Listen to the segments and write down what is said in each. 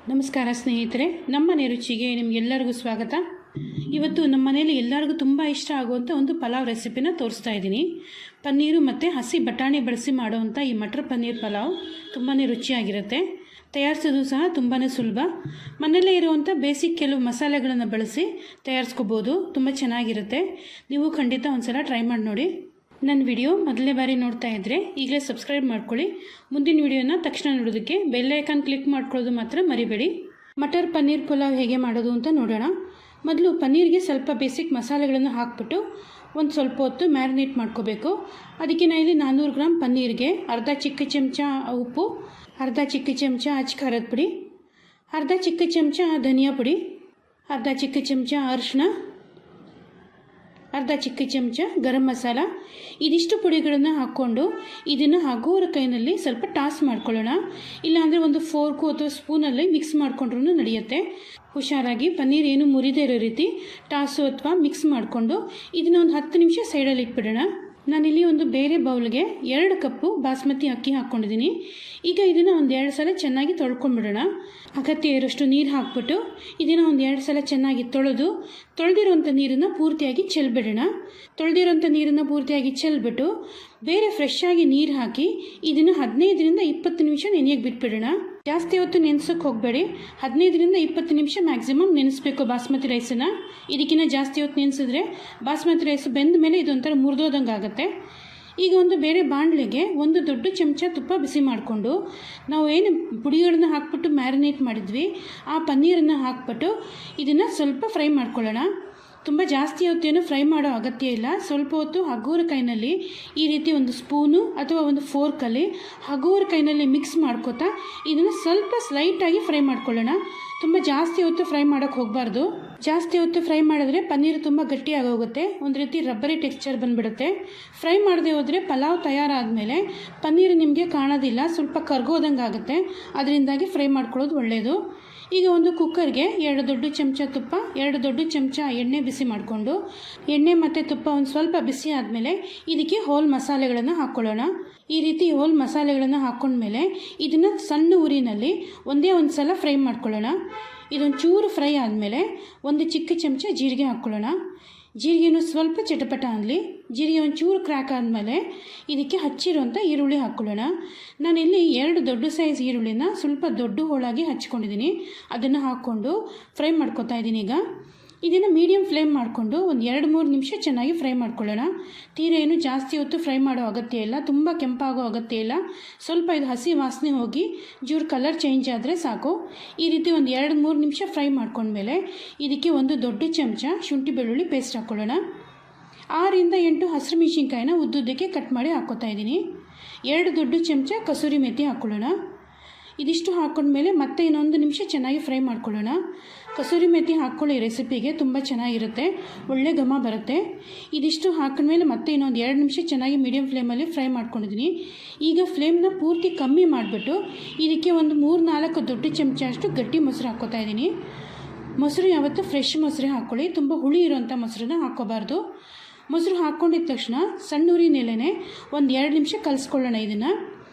ನಮಸ್ಕಾರ ಸ್ನೇಹಿತರೆ, ನಮ್ಮನೆ ರುಚಿಗೆ ನಿಮಗೆಲ್ಲರಿಗೂ ಸ್ವಾಗತ. ಇವತ್ತು ನಮ್ಮ ಮನೆಯಲ್ಲಿ ಎಲ್ಲರಿಗೂ ತುಂಬ ಇಷ್ಟ ಆಗುವಂಥ ಒಂದು ಪಲಾವ್ ರೆಸಿಪಿನ ತೋರಿಸ್ತಾ ಇದ್ದೀನಿ. ಪನ್ನೀರು ಮತ್ತು ಹಸಿ ಬಟಾಣಿ ಬಳಸಿ ಮಾಡುವಂಥ ಈ ಮಟರ್ ಪನ್ನೀರ್ ಪಲಾವ್ ತುಂಬಾ ರುಚಿಯಾಗಿರುತ್ತೆ. ತಯಾರಿಸೋದು ಸಹ ತುಂಬಾ ಸುಲಭ. ಮನೆಯಲ್ಲೇ ಇರುವಂಥ ಬೇಸಿಕ್ ಕೆಲವು ಮಸಾಲೆಗಳನ್ನು ಬಳಸಿ ತಯಾರಿಸ್ಕೋಬೋದು. ತುಂಬ ಚೆನ್ನಾಗಿರುತ್ತೆ. ನೀವು ಖಂಡಿತ ಒಂದು ಸಲ ಟ್ರೈ ಮಾಡಿ ನೋಡಿ. ನನ್ನ ವಿಡಿಯೋ ಮೊದಲನೇ ಬಾರಿ ನೋಡ್ತಾ ಇದ್ದರೆ ಈಗಲೇ ಸಬ್ಸ್ಕ್ರೈಬ್ ಮಾಡ್ಕೊಳ್ಳಿ. ಮುಂದಿನ ವಿಡಿಯೋನ ತಕ್ಷಣ ನೋಡೋದಕ್ಕೆ ಬೆಲ್ ಐಕಾನ್ ಕ್ಲಿಕ್ ಮಾಡ್ಕೊಳ್ಳೋದು ಮಾತ್ರ ಮರಿಬೇಡಿ. ಮಟರ್ ಪನ್ನೀರ್ ಪಲಾವ್ ಹೇಗೆ ಮಾಡೋದು ಅಂತ ನೋಡೋಣ. ಮೊದಲು ಪನ್ನೀರ್ಗೆ ಸ್ವಲ್ಪ ಬೇಸಿಕ್ ಮಸಾಲೆಗಳನ್ನು ಹಾಕ್ಬಿಟ್ಟು ಒಂದು ಸ್ವಲ್ಪ ಹೊತ್ತು ಮ್ಯಾರಿನೇಟ್ ಮಾಡ್ಕೋಬೇಕು. ಅದಕ್ಕೆ ನಾನು ಇಲ್ಲಿ 400 ಗ್ರಾಮ್ ಪನ್ನೀರ್ಗೆ ಅರ್ಧ ಚಿಕ್ಕ ಚಮಚ ಉಪ್ಪು, ಅರ್ಧ ಚಿಕ್ಕ ಚಮಚ ಅಚ್ಚ ಖಾರದ ಪುಡಿ, ಅರ್ಧ ಚಿಕ್ಕ ಚಮಚ ಧನಿಯಾ ಪುಡಿ, ಅರ್ಧ ಚಿಕ್ಕ ಚಮಚ ಅರಿಶಿನ, ಅರ್ಧ ಚಿಕ್ಕ ಚಮಚ ಗರಂ ಮಸಾಲ, ಇದಿಷ್ಟು ಪುಡಿಗಳನ್ನು ಹಾಕ್ಕೊಂಡು ಇದನ್ನು ಹಗುರ ಕೈನಲ್ಲಿ ಸ್ವಲ್ಪ ಟಾಸ್ ಮಾಡ್ಕೊಳ್ಳೋಣ. ಇಲ್ಲಾಂದರೆ ಒಂದು ಫೋರ್ಕು ಅಥವಾ ಸ್ಪೂನಲ್ಲಿ ಮಿಕ್ಸ್ ಮಾಡಿಕೊಂಡ್ರೂ ನಡೆಯುತ್ತೆ. ಹುಷಾರಾಗಿ ಪನ್ನೀರ್ ಏನು ಮುರಿದೇ ಇರೋ ರೀತಿ ಟಾಸು ಅಥವಾ ಮಿಕ್ಸ್ ಮಾಡಿಕೊಂಡು ಇದನ್ನು ಒಂದು 10 ನಿಮಿಷ ಸೈಡಲ್ಲಿ ಇಟ್ಬಿಡೋಣ. ನಾನಿಲ್ಲಿ ಒಂದು ಬೇರೆ ಬೌಲ್ಗೆ 2 ಕಪ್ಪು ಬಾಸ್ಮತಿ ಅಕ್ಕಿ ಹಾಕ್ಕೊಂಡಿದ್ದೀನಿ. ಈಗ ಇದನ್ನು ಒಂದು 2 ಸಲ ಚೆನ್ನಾಗಿ ತೊಳ್ಕೊಂಡ್ಬಿಡೋಣ. ಅಗತ್ಯ ಇರೋಷ್ಟು ನೀರು ಹಾಕ್ಬಿಟ್ಟು ಇದನ್ನು ಒಂದು 2 ಸಲ ಚೆನ್ನಾಗಿ ತೊಳೆದಿರೋಂಥ ನೀರನ್ನು ಪೂರ್ತಿಯಾಗಿ ಚೆಲ್ಬಿಡೋಣ. ತೊಳೆದಿರೋಂಥ ನೀರನ್ನು ಪೂರ್ತಿಯಾಗಿ ಚೆಲ್ಬಿಟ್ಟು ಬೇರೆ ಫ್ರೆಶ್ ಆಗಿ ನೀರು ಹಾಕಿ ಇದನ್ನು 15ರಿಂದ 20 ನಿಮಿಷ ನೆನೆಯೋಕ್ಕೆ ಬಿಟ್ಬಿಡೋಣ. ಜಾಸ್ತಿ ಹೊತ್ತು ನೆನೆಸೋಕ್ಕೆ ಹೋಗಬೇಡಿ. 15ರಿಂದ 20 ನಿಮಿಷ ಮ್ಯಾಕ್ಸಿಮಮ್ ನೆನೆಸಬೇಕು ಬಾಸ್ಮತಿ ರೈಸನ್ನು. ಇದಕ್ಕಿಂತ ಜಾಸ್ತಿ ಹೊತ್ತು ನೆನೆಸಿದ್ರೆ ಬಾಸ್ಮತಿ ರೈಸ್ ಬೆಂದ ಮೇಲೆ ಇದೊಂಥರ ಮುರಿದೋದಂಗೆ ಆಗುತ್ತೆ. ಈಗ ಒಂದು ಬೇರೆ ಬಾಣಲೆಗೆ 1 ದೊಡ್ಡ ಚಮಚ ತುಪ್ಪ ಬಿಸಿ ಮಾಡಿಕೊಂಡು ನಾವು ಏನು ಪುಡಿಗಳನ್ನ ಹಾಕ್ಬಿಟ್ಟು ಮ್ಯಾರಿನೇಟ್ ಮಾಡಿದ್ವಿ ಆ ಪನ್ನೀರನ್ನು ಹಾಕ್ಬಿಟ್ಟು ಇದನ್ನು ಸ್ವಲ್ಪ ಫ್ರೈ ಮಾಡ್ಕೊಳ್ಳೋಣ. ತುಂಬ ಜಾಸ್ತಿ ಹೊತ್ತೇನು ಫ್ರೈ ಮಾಡೋ ಅಗತ್ಯ ಇಲ್ಲ. ಸ್ವಲ್ಪ ಹೊತ್ತು ಹಗುರ ಕೈನಲ್ಲಿ ಈ ರೀತಿ ಒಂದು ಸ್ಪೂನು ಅಥವಾ ಒಂದು ಫೋರ್ಕಲ್ಲಿ ಹಗುರ ಕೈನಲ್ಲಿ ಮಿಕ್ಸ್ ಮಾಡ್ಕೋತಾ ಇದನ್ನು ಸ್ವಲ್ಪ ಸ್ಲೈಟಾಗಿ ಫ್ರೈ ಮಾಡ್ಕೊಳ್ಳೋಣ. ತುಂಬ ಜಾಸ್ತಿ ಹೊತ್ತು ಫ್ರೈ ಮಾಡೋಕ್ಕೆ ಹೋಗಬಾರ್ದು. ಜಾಸ್ತಿ ಹೊತ್ತು ಫ್ರೈ ಮಾಡಿದ್ರೆ ಪನ್ನೀರು ತುಂಬ ಗಟ್ಟಿಯಾಗಿ ಹೋಗುತ್ತೆ. ಒಂದು ರೀತಿ ರಬ್ಬರಿ ಟೆಕ್ಸ್ಚರ್ ಬಂದುಬಿಡುತ್ತೆ. ಫ್ರೈ ಮಾಡದೆ ಹೋದರೆ ಪಲಾವ್ ತಯಾರಾದಮೇಲೆ ಪನ್ನೀರು ನಿಮಗೆ ಕಾಣೋದಿಲ್ಲ, ಸ್ವಲ್ಪ ಕರ್ಗೋದಂಗೆ ಆಗುತ್ತೆ. ಅದರಿಂದಾಗಿ ಫ್ರೈ ಮಾಡ್ಕೊಳ್ಳೋದು ಒಳ್ಳೆಯದು. ಈಗ ಒಂದು ಕುಕ್ಕರ್ಗೆ 2 ದೊಡ್ಡ ಚಮಚ ತುಪ್ಪ, 2 ದೊಡ್ಡ ಚಮಚ ಎಣ್ಣೆ ಬಿಸಿ ಮಾಡಿಕೊಂಡು ಎಣ್ಣೆ ಮತ್ತು ತುಪ್ಪ ಒಂದು ಸ್ವಲ್ಪ ಬಿಸಿ ಆದಮೇಲೆ ಇದಕ್ಕೆ ಹೋಲ್ ಮಸಾಲೆಗಳನ್ನು ಹಾಕ್ಕೊಳ್ಳೋಣ. ಈ ರೀತಿ ಹೋಲ್ ಮಸಾಲೆಗಳನ್ನು ಹಾಕ್ಕೊಂಡ್ಮೇಲೆ ಇದನ್ನು ಸಣ್ಣ ಉರಿನಲ್ಲಿ ಒಂದೇ ಒಂದು ಸಲ ಫ್ರೈ ಮಾಡ್ಕೊಳ್ಳೋಣ. ಇದೊಂದು ಚೂರು ಫ್ರೈ ಆದಮೇಲೆ 1 ಚಿಕ್ಕ ಚಮಚ ಜೀರಿಗೆ ಹಾಕ್ಕೊಳ್ಳೋಣ. ಜೀರಿಗೆನೂ ಸ್ವಲ್ಪ ಚಟಪಟ ಅನ್ನಲಿ. ಜೀರಿಗೆ ಒಂದು ಚೂರು ಕ್ರ್ಯಾಕ್ ಆದಮೇಲೆ ಇದಕ್ಕೆ ಹಚ್ಚಿರುವಂಥ ಈರುಳ್ಳಿ ಹಾಕ್ಕೊಳ್ಳೋಣ. ನಾನಿಲ್ಲಿ 2 ದೊಡ್ಡ ಸೈಜ್ ಈರುಳ್ಳಿನ ಸ್ವಲ್ಪ ದೊಡ್ಡ ಹೋಳಾಗಿ ಹಚ್ಕೊಂಡಿದ್ದೀನಿ. ಅದನ್ನು ಹಾಕ್ಕೊಂಡು ಫ್ರೈ ಮಾಡ್ಕೊತಾ ಇದ್ದೀನಿ. ಈಗ ಇದನ್ನು ಮೀಡಿಯಮ್ ಫ್ಲೇಮ್ ಮಾಡಿಕೊಂಡು ಒಂದು 2-3 ನಿಮಿಷ ಚೆನ್ನಾಗಿ ಫ್ರೈ ಮಾಡ್ಕೊಳ್ಳೋಣ. ತೀರ ಏನು ಜಾಸ್ತಿ ಹೊತ್ತು ಫ್ರೈ ಮಾಡೋ ಅಗತ್ಯ ಇಲ್ಲ, ತುಂಬ ಕೆಂಪಾಗೋ ಅಗತ್ಯ ಇಲ್ಲ. ಸ್ವಲ್ಪ ಇದು ಹಸಿ ವಾಸನೆ ಹೋಗಿ ಜೂರು ಕಲರ್ ಚೇಂಜ್ ಆದರೆ ಸಾಕು. ಈ ರೀತಿ ಒಂದು 2-3 ನಿಮಿಷ ಫ್ರೈ ಮಾಡ್ಕೊಂಡ್ಮೇಲೆ ಇದಕ್ಕೆ 1 ದೊಡ್ಡ ಚಮಚ ಶುಂಠಿ ಬೆಳ್ಳುಳ್ಳಿ ಪೇಸ್ಟ್ ಹಾಕ್ಕೊಳ್ಳೋಣ. 6ರಿಂದ 8 ಹಸಿರು ಮೆಣಸಿನ್ಕಾಯಿನ ಉದ್ದುದ್ದಕ್ಕೆ ಕಟ್ ಮಾಡಿ ಹಾಕ್ಕೋತಾ ಇದ್ದೀನಿ. 2 ದೊಡ್ಡ ಚಮಚ ಕಸೂರಿ ಮೆಥಿ ಹಾಕ್ಕೊಳ್ಳೋಣ. ಇದಿಷ್ಟು ಹಾಕ್ಕೊಂಡ್ಮೇಲೆ ಮತ್ತೆ ಇನ್ನೊಂದು ನಿಮಿಷ ಚೆನ್ನಾಗಿ ಫ್ರೈ ಮಾಡ್ಕೊಳ್ಳೋಣ. ಕಸೂರಿ ಮೆಥಿ ಹಾಕ್ಕೊಳ್ಳಿ, ರೆಸಿಪಿಗೆ ತುಂಬ ಚೆನ್ನಾಗಿರುತ್ತೆ, ಒಳ್ಳೆ ಘಮ ಬರುತ್ತೆ. ಇದಿಷ್ಟು ಹಾಕಿದ್ಮೇಲೆ ಮತ್ತೆ ಇನ್ನೊಂದು 2 ನಿಮಿಷ ಚೆನ್ನಾಗಿ ಮೀಡಿಯಮ್ ಫ್ಲೇಮಲ್ಲಿ ಫ್ರೈ ಮಾಡ್ಕೊಂಡಿದ್ದೀನಿ. ಈಗ ಫ್ಲೇಮ್ನ ಪೂರ್ತಿ ಕಮ್ಮಿ ಮಾಡಿಬಿಟ್ಟು ಇದಕ್ಕೆ ಒಂದು 3-4 ದೊಡ್ಡ ಚಮಚ ಅಷ್ಟು ಗಟ್ಟಿ ಮೊಸರು ಹಾಕ್ಕೋತಾ ಇದ್ದೀನಿ. ಮೊಸರು ಯಾವತ್ತೂ ಫ್ರೆಶ್ ಮೊಸರೇ ಹಾಕ್ಕೊಳ್ಳಿ, ತುಂಬ ಹುಳಿ ಇರೋಂಥ ಮೊಸರನ್ನ ಹಾಕ್ಕೋಬಾರ್ದು. ಮೊಸರು ಹಾಕ್ಕೊಂಡಿದ್ದ ತಕ್ಷಣ ಸಣ್ಣ ಉರಿನಲ್ಲೇ ಒಂದು 2 ನಿಮಿಷ ಕಲಿಸ್ಕೊಳ್ಳೋಣ. ಇದನ್ನು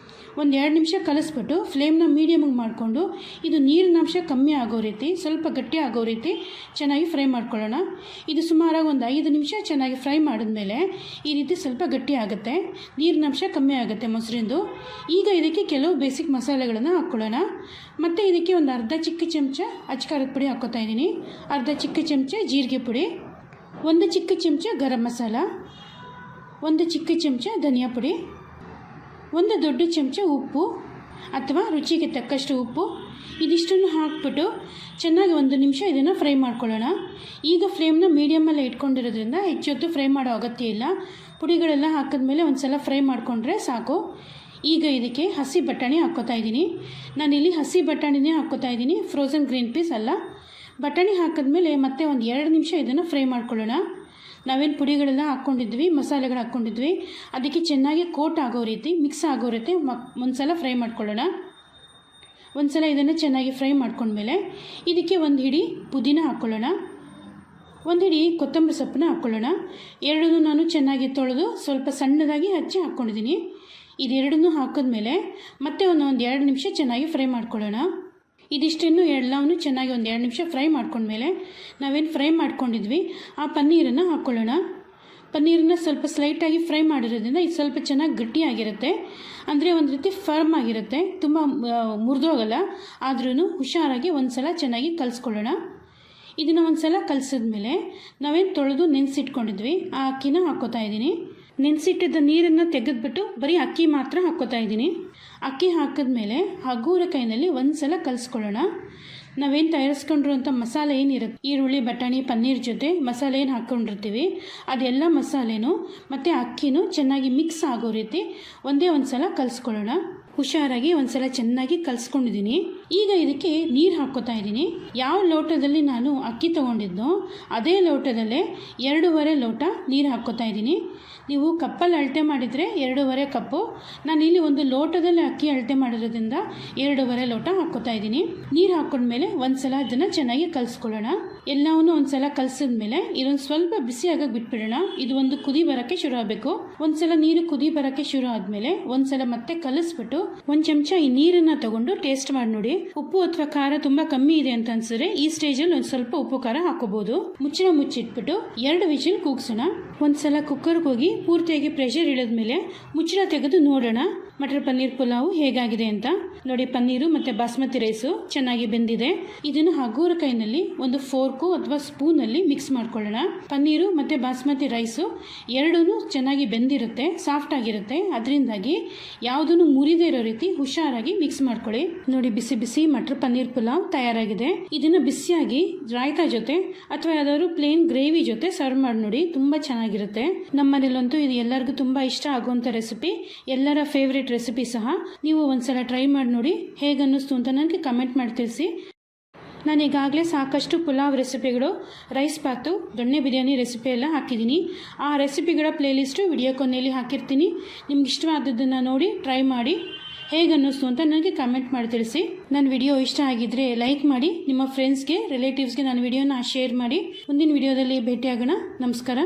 ಒಂದು 2 ನಿಮಿಷ ಕಲಿಸ್ಬಿಟ್ಟು ಫ್ಲೇಮ್ನ ಮೀಡಿಯಮಿಗೆ ಮಾಡಿಕೊಂಡು ಇದು ನೀರಿನಂಶ ಕಮ್ಮಿ ಆಗೋ ರೀತಿ, ಸ್ವಲ್ಪ ಗಟ್ಟಿ ಆಗೋ ರೀತಿ ಚೆನ್ನಾಗಿ ಫ್ರೈ ಮಾಡ್ಕೊಳ್ಳೋಣ. ಇದು ಸುಮಾರಾಗಿ ಒಂದು 5 ನಿಮಿಷ ಚೆನ್ನಾಗಿ ಫ್ರೈ ಮಾಡಿದ್ಮೇಲೆ ಈ ರೀತಿ ಸ್ವಲ್ಪ ಗಟ್ಟಿ ಆಗುತ್ತೆ, ನೀರಿನಂಶ ಕಮ್ಮಿ ಆಗುತ್ತೆ ಮೊಸರಿಂದು. ಈಗ ಇದಕ್ಕೆ ಕೆಲವು ಬೇಸಿಕ್ ಮಸಾಲೆಗಳನ್ನು ಹಾಕ್ಕೊಳ್ಳೋಣ. ಮತ್ತು ಇದಕ್ಕೆ ಒಂದು ಅರ್ಧ ಚಿಕ್ಕ ಚಮಚ ಅಚ್ಚ ಖಾರದ ಪುಡಿ ಹಾಕ್ಕೋತಾ ಇದ್ದೀನಿ, ಅರ್ಧ ಚಿಕ್ಕ ಚಮಚ ಜೀರಿಗೆ ಪುಡಿ, 1 ಚಿಕ್ಕ ಚಮಚ ಗರಂ ಮಸಾಲ, 1 ಚಿಕ್ಕ ಚಮಚ ಧನಿಯಾ ಪುಡಿ, 1 ದೊಡ್ಡ ಚಮಚ ಉಪ್ಪು ಅಥವಾ ರುಚಿಗೆ ತಕ್ಕಷ್ಟು ಉಪ್ಪು. ಇದಿಷ್ಟನ್ನು ಹಾಕ್ಬಿಟ್ಟು ಚೆನ್ನಾಗಿ 1 ನಿಮಿಷ ಇದನ್ನು ಫ್ರೈ ಮಾಡ್ಕೊಳ್ಳೋಣ. ಈಗ ಫ್ಲೇಮ್ನ ಮೀಡಿಯಮಲ್ಲೇ ಇಟ್ಕೊಂಡಿರೋದ್ರಿಂದ ಹೆಚ್ಚೊತ್ತು ಫ್ರೈ ಮಾಡೋ ಅಗತ್ಯ ಇಲ್ಲ. ಪುಡಿಗಳೆಲ್ಲ ಹಾಕಿದ್ಮೇಲೆ ಒಂದು ಸಲ ಫ್ರೈ ಮಾಡಿಕೊಂಡ್ರೆ ಸಾಕು. ಈಗ ಇದಕ್ಕೆ ಹಸಿ ಬಟಾಣಿ ಹಾಕ್ಕೋತಾ ಇದ್ದೀನಿ. ನಾನಿಲ್ಲಿ ಹಸಿ ಬಟಾಣಿನೇ ಹಾಕ್ಕೋತಾ ಇದ್ದೀನಿ, ಫ್ರೋಝನ್ ಗ್ರೀನ್ ಪೀಸ್ ಅಲ್ಲ. ಬಟಾಣಿ ಹಾಕಿದ್ಮೇಲೆ ಮತ್ತೆ ಒಂದು 2 ನಿಮಿಷ ಇದನ್ನು ಫ್ರೈ ಮಾಡ್ಕೊಳ್ಳೋಣ. ನಾವೇನು ಪುಡಿಗಳೆಲ್ಲ ಹಾಕ್ಕೊಂಡಿದ್ವಿ, ಮಸಾಲೆಗಳು ಹಾಕ್ಕೊಂಡಿದ್ವಿ, ಅದಕ್ಕೆ ಚೆನ್ನಾಗಿ ಕೋಟ್ ಆಗೋ ರೀತಿ, ಮಿಕ್ಸ್ ಆಗೋ ರೀತಿ ಒಂದು ಸಲ ಫ್ರೈ ಮಾಡ್ಕೊಳ್ಳೋಣ. ಒಂದು ಸಲ ಇದನ್ನು ಚೆನ್ನಾಗಿ ಫ್ರೈ ಮಾಡ್ಕೊಂಡ್ಮೇಲೆ ಇದಕ್ಕೆ 1 ಹಿಡಿ ಪುದೀನ ಹಾಕ್ಕೊಳ್ಳೋಣ, 1 ಹಿಡಿ ಕೊತ್ತಂಬರಿ ಸೊಪ್ಪನ್ನ ಹಾಕ್ಕೊಳ್ಳೋಣ. ಎರಡನ್ನೂ ನಾನು ಚೆನ್ನಾಗಿ ತೊಳೆದು ಸ್ವಲ್ಪ ಸಣ್ಣದಾಗಿ ಹಚ್ಚಿ ಹಾಕ್ಕೊಂಡಿದ್ದೀನಿ. ಇದೆರಡನ್ನೂ ಹಾಕಿದ್ಮೇಲೆ ಮತ್ತೆ ಒಂದು 2 ನಿಮಿಷ ಚೆನ್ನಾಗಿ ಫ್ರೈ ಮಾಡ್ಕೊಳ್ಳೋಣ. ಇದಿಷ್ಟನ್ನು ಎಲ್ಲವನ್ನು ಚೆನ್ನಾಗಿ ಒಂದು 2 ನಿಮಿಷ ಫ್ರೈ ಮಾಡ್ಕೊಂಡ್ಮೇಲೆ ನಾವೇನು ಫ್ರೈ ಮಾಡ್ಕೊಂಡಿದ್ವಿ ಆ ಪನ್ನೀರನ್ನು ಹಾಕ್ಕೊಳ್ಳೋಣ. ಪನ್ನೀರನ್ನ ಸ್ವಲ್ಪ ಸ್ಲೈಟಾಗಿ ಫ್ರೈ ಮಾಡಿರೋದ್ರಿಂದ ಇದು ಸ್ವಲ್ಪ ಚೆನ್ನಾಗಿ ಗಟ್ಟಿಯಾಗಿರುತ್ತೆ, ಅಂದರೆ ಒಂದು ರೀತಿ ಫರ್ಮ್ ಆಗಿರುತ್ತೆ, ತುಂಬ ಮುರಿದೋಗಲ್ಲ. ಆದ್ರೂ ಹುಷಾರಾಗಿ ಒಂದು ಸಲ ಚೆನ್ನಾಗಿ ಕಲಿಸ್ಕೊಳ್ಳೋಣ. ಇದನ್ನು ಒಂದು ಸಲ ಕಲಿಸಿದ್ಮೇಲೆ ನಾವೇನು ತೊಳೆದು ನೆನೆಸಿಟ್ಕೊಂಡಿದ್ವಿ ಆ ಅಕ್ಕಿನ ಹಾಕ್ಕೋತಾ ಇದ್ದೀನಿ. ನೆನೆಸಿಟ್ಟಿದ್ದ ನೀರನ್ನು ತೆಗೆದುಬಿಟ್ಟು ಬರೀ ಅಕ್ಕಿ ಮಾತ್ರ ಹಾಕ್ಕೋತಾ ಇದ್ದೀನಿ. ಅಕ್ಕಿ ಹಾಕಿದ್ಮೇಲೆ ಹಗುರ ಕೈನಲ್ಲಿ ಒಂದು ಸಲ ಕಲಿಸ್ಕೊಳ್ಳೋಣ. ನಾವೇನು ತಯಾರಿಸ್ಕೊಂಡಿರುವಂಥ ಮಸಾಲೆ ಏನಿರುತ್ತೆ, ಈರುಳ್ಳಿ, ಬಟಾಣಿ, ಪನ್ನೀರ್ ಜೊತೆ ಮಸಾಲೆ ಏನು ಹಾಕ್ಕೊಂಡಿರ್ತೀವಿ ಅದೆಲ್ಲ ಮಸಾಲೆನೂ ಮತ್ತು ಅಕ್ಕಿನೂ ಚೆನ್ನಾಗಿ ಮಿಕ್ಸ್ ಆಗೋ ರೀತಿ ಒಂದೇ ಒಂದು ಸಲ ಕಲಿಸ್ಕೊಳ್ಳೋಣ. ಹುಷಾರಾಗಿ ಒಂದು ಸಲ ಚೆನ್ನಾಗಿ ಕಲಿಸ್ಕೊಂಡಿದ್ದೀನಿ. ಈಗ ಇದಕ್ಕೆ ನೀರು ಹಾಕ್ಕೋತಾ ಇದ್ದೀನಿ. ಯಾವ ಲೋಟದಲ್ಲಿ ನಾನು ಅಕ್ಕಿ ತೊಗೊಂಡಿದ್ನೋ ಅದೇ ಲೋಟದಲ್ಲೇ 2.5 ಲೋಟ ನೀರು ಹಾಕ್ಕೋತಾ ಇದ್ದೀನಿ. ನೀವು ಕಪ್ಪಲ್ಲಿ ಅಳತೆ ಮಾಡಿದರೆ 2.5 ಕಪ್ಪು, ನಾನು ಇಲ್ಲಿ ಒಂದು ಲೋಟದಲ್ಲಿ ಅಕ್ಕಿ ಅಳತೆ ಮಾಡಿರೋದ್ರಿಂದ 2.5 ಲೋಟ ಹಾಕ್ಕೋತಾ ಇದ್ದೀನಿ. ನೀರು ಹಾಕ್ಕೊಂಡ್ಮೇಲೆ ಒಂದು ಸಲ ಅದನ್ನು ಚೆನ್ನಾಗಿ ಕಲಿಸ್ಕೊಳ್ಳೋಣ. ಎಲ್ಲವನ್ನೂ ಒಂದು ಸಲ ಕಲಿಸಿದ್ಮೇಲೆ ಇದೊಂದು ಸ್ವಲ್ಪ ಬಿಸಿ ಆಗಕ್ಕೆ ಬಿಟ್ಬಿಡೋಣ. ಇದು ಒಂದು ಕುದಿ ಬರೋಕ್ಕೆ ಶುರು ಆಗಬೇಕು. ಒಂದು ಸಲ ನೀರು ಕುದಿ ಬರೋಕ್ಕೆ ಶುರು ಆದಮೇಲೆ ಒಂದು ಸಲ ಮತ್ತೆ ಕಲಿಸ್ಬಿಟ್ಟು 1 ಚಮಚ ಈ ನೀರನ್ನು ತಗೊಂಡು ಟೇಸ್ಟ್ ಮಾಡಿ ನೋಡಿ. ಉಪ್ಪು ಅಥವಾ ಖಾರ ತುಂಬ ಕಮ್ಮಿ ಇದೆ ಅಂತ ಅನ್ಸಿದ್ರೆ ಈ ಸ್ಟೇಜಲ್ಲಿ ಒಂದು ಸ್ವಲ್ಪ ಉಪ್ಪು ಖಾರ ಹಾಕೋಬಹುದು. ಮುಚ್ಚಳ ಮುಚ್ಚಿಟ್ಬಿಟ್ಟು 2 ವಿಜಿಲ್ ಕೂಗ್ಸೋಣ. ಒಂದ್ಸಲ ಕುಕ್ಕರ್ಗೆ ಹೋಗಿ ಪೂರ್ತಿಯಾಗಿ ಪ್ರೆಷರ್ ಇಳಿದ್ಮೇಲೆ ಮುಚ್ಚಳ ತೆಗೆದು ನೋಡೋಣ ಮಟರ್ ಪನ್ನೀರ್ ಪುಲಾವು ಹೇಗಾಗಿದೆ ಅಂತ. ನೋಡಿ, ಪನ್ನೀರು ಮತ್ತು ಬಾಸ್ಮತಿ ರೈಸು ಚೆನ್ನಾಗಿ ಬೆಂದಿದೆ. ಇದನ್ನು ಹಗುರ ಕೈನಲ್ಲಿ ಒಂದು ಫೋರ್ಕು ಅಥವಾ ಸ್ಪೂನಲ್ಲಿ ಮಿಕ್ಸ್ ಮಾಡ್ಕೊಳ್ಳೋಣ. ಪನ್ನೀರು ಮತ್ತು ಬಾಸ್ಮತಿ ರೈಸು ಎರಡೂ ಚೆನ್ನಾಗಿ ಬೆಂದಿರುತ್ತೆ, ಸಾಫ್ಟ್ ಆಗಿರುತ್ತೆ. ಅದರಿಂದಾಗಿ ಯಾವುದನ್ನು ಮುರಿದೇ ಇರೋ ರೀತಿ ಹುಷಾರಾಗಿ ಮಿಕ್ಸ್ ಮಾಡ್ಕೊಳ್ಳಿ. ನೋಡಿ, ಬಿಸಿ ಬಿಸಿ ಮಟರ್ ಪನ್ನೀರ್ ಪುಲಾವ್ ತಯಾರಾಗಿದೆ. ಇದನ್ನು ಬಿಸಿಯಾಗಿ ರಾಯ್ತಾ ಜೊತೆ ಅಥವಾ ಯಾವ್ದಾದ್ರು ಪ್ಲೇನ್ ಗ್ರೇವಿ ಜೊತೆ ಸರ್ವ್ ಮಾಡಿ ನೋಡಿ, ತುಂಬ ಚೆನ್ನಾಗಿರುತ್ತೆ. ನಮ್ಮನೇಲಂತೂ ಇದು ಎಲ್ಲರಿಗೂ ತುಂಬ ಇಷ್ಟ ಆಗುವಂಥ ರೆಸಿಪಿ, ಎಲ್ಲರ ಫೇವ್ರೇಟ್ ರೆಸಿಪಿ ಸಹ. ನೀವು ಒಂದ್ಸಲ ಟ್ರೈ ಮಾಡಿ ನೋಡಿ, ಹೇಗನ್ನಿಸ್ತು ಅಂತ ನನಗೆ ಕಮೆಂಟ್ ಮಾಡಿ ತಿಳಿಸಿ. ನಾನು ಈಗಾಗಲೇ ಸಾಕಷ್ಟು ಪುಲಾವ್ ರೆಸಿಪಿಗಳು, ರೈಸ್ ಬಾತು, ದೊಣ್ಣೆ ಬಿರಿಯಾನಿ ರೆಸಿಪಿ ಎಲ್ಲ ಹಾಕಿದ್ದೀನಿ. ಆ ರೆಸಿಪಿಗಳ ಪ್ಲೇಲಿಸ್ಟು ವಿಡಿಯೋ ಕೊನೆಯಲ್ಲಿ ಹಾಕಿರ್ತೀನಿ. ನಿಮ್ಗೆ ಇಷ್ಟವಾದದ್ದನ್ನು ನೋಡಿ ಟ್ರೈ ಮಾಡಿ ಹೇಗನ್ನಿಸ್ತು ಅಂತ ನನಗೆ ಕಮೆಂಟ್ ಮಾಡಿ ತಿಳಿಸಿ. ನನ್ನ ವಿಡಿಯೋ ಇಷ್ಟ ಆಗಿದ್ದರೆ ಲೈಕ್ ಮಾಡಿ, ನಿಮ್ಮ ಫ್ರೆಂಡ್ಸ್ಗೆ, ರಿಲೇಟಿವ್ಸ್ಗೆ ನನ್ನ ವಿಡಿಯೋನ ಶೇರ್ ಮಾಡಿ. ಮುಂದಿನ ವಿಡಿಯೋದಲ್ಲಿ ಭೇಟಿಯಾಗೋಣ. ನಮಸ್ಕಾರ.